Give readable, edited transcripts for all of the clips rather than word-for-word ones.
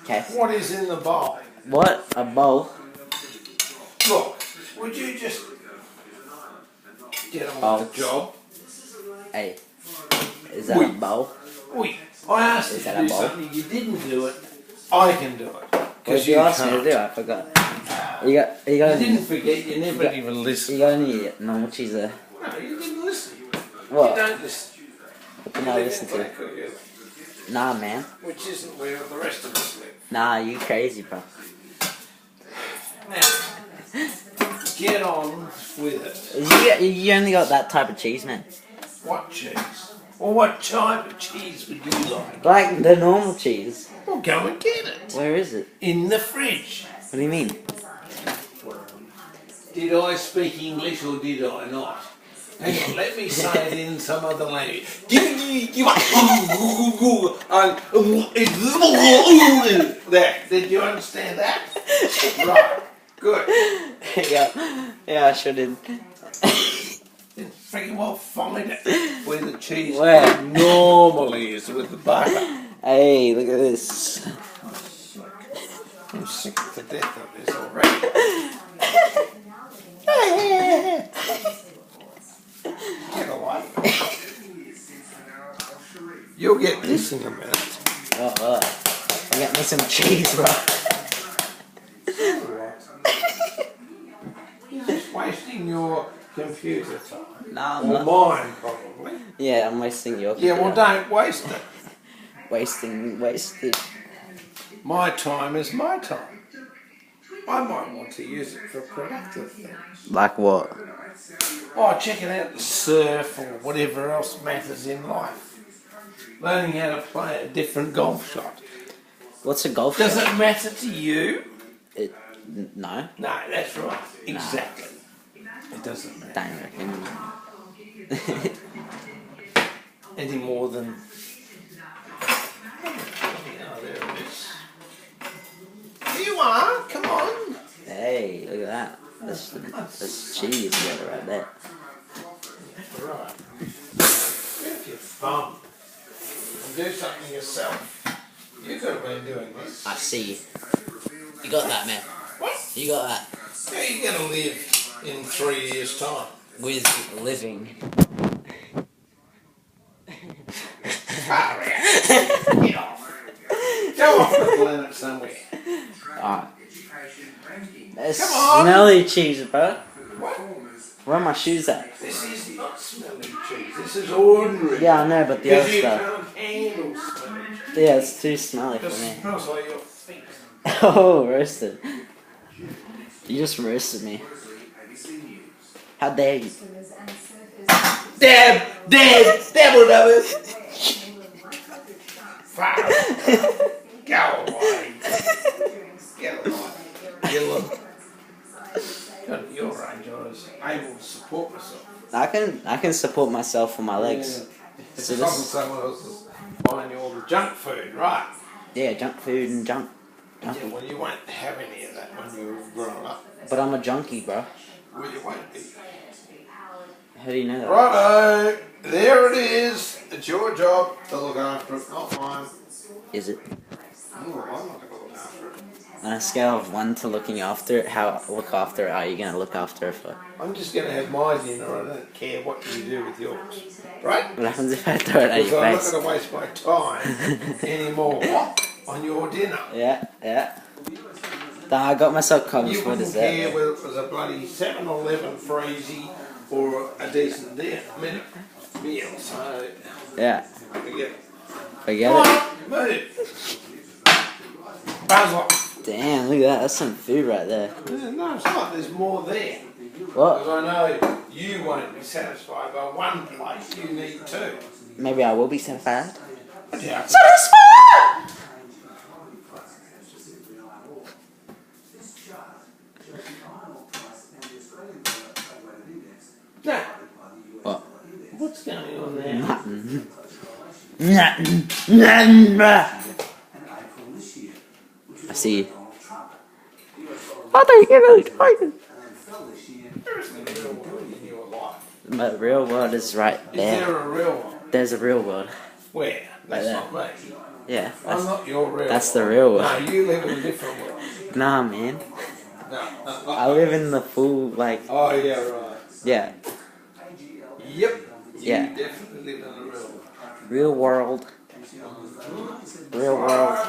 Okay. What is in the bowl? What? A bowl? Look, would you just get on with the job? Hey. Is that a bowl? Wait, I asked you Is to that a do bowl? something, you didn't do it. I can do it. What Because did you ask me to do? I forgot. You didn't forget, you never even listened. You got any normal cheese there? No, you didn't listen. What? You don't listen. What can I listen to? Nah, man. Which isn't where the rest of us live. Nah, you crazy, bro. Now, get on with it. You only got that type of cheese, man. What cheese? Or what type of cheese would you like? Like the normal cheese. Well, go and get it. Where is it? In the fridge. What do you mean? Did I speak English or did I not? Hang on, let me say it in some other language. There, did you understand that? Right, good. Yeah, I sure did. Then freaking well find it where the cheese Where? normally is with the butter. Hey, look at this. I'm sick to death of this already. Get away. You'll get this in a minute. Oh, get me some cheese, bro. You're just wasting your computer time. Nah, I'm Or not. mine, probably. Yeah, I'm wasting your Yeah, well, computer. don't waste it. Wasted. My time is my time. I might want to use it for productive things. Like what? Oh, checking out the surf or whatever else matters in life. Learning how to play a different golf shot. What's a golf Does shot? it matter to you? No. No, that's right. Exactly. It doesn't matter. Don't reckon. Any more than... Oh, there it is. Here you are. Come on. Hey, look at that. That's cheese right there. Right. If your thumb and do something yourself. You could have been doing this. I see. You got that, man. What? You got that. How are you going to live in 3 years' time? With living. Far out. Get off. Go off the planet somewhere. Alright. That's Come on. smelly cheese, bro. What? Where are my shoes at? This is not smelly cheese. This is ordinary. Yeah, I know, but the other Because you stuff. can't handle smelly cheese. Yeah, it's too smelly for It me. smells like your feet. Oh, roasted. You just roasted me. How dare you? Dab will do it. Far. Go away. Get away. You look. At your age, I was able to support myself. I can support myself with my legs. Yeah. It's So so this- someone else is buying you all the junk food, right? Yeah, junk food and junk. Yeah, well, you won't have any of that when you're grown up. But I'm a junkie, bro. Well, you won't be. How do you know that? Righto, there it is. It's your job to look after it, not mine. Is it? I'm not going to look after it. On a scale of 1 to looking after it, how look after it are you going to look after it for? I'm just going to have my dinner. I don't care what you do with yours. Right? What happens if I throw it at Because your I'm not face? going to waste my time anymore on your dinner. Yeah. Nah, I got myself covered You for wouldn't dessert. care whether it was a bloody 7-Eleven freezy or a decent meal. So, Yeah. forget it. Forget Come it. on, move. Buzz off. Damn, look at that. That's some food right there. No, it's not. There's more there. What? Because I know you won't be satisfied by one plate. You need two. Maybe I will be satisfied. Yeah. Satisfied! Now, What? what's going on there? Nothing. Nothing, bruh. I see you. I think you're really excited. There isn't a real world in your life. The real world is right Is there there. a real one? There's a real world. Where? That's there. not me. Yeah. I'm not your real That's world. the real world. No, you live in a different world. Nah, man. No, I live in the full, like, Oh, yeah, right. yeah. Yep. You Yeah. definitely live in the real world. Real world. Real world.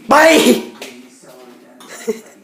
Bye!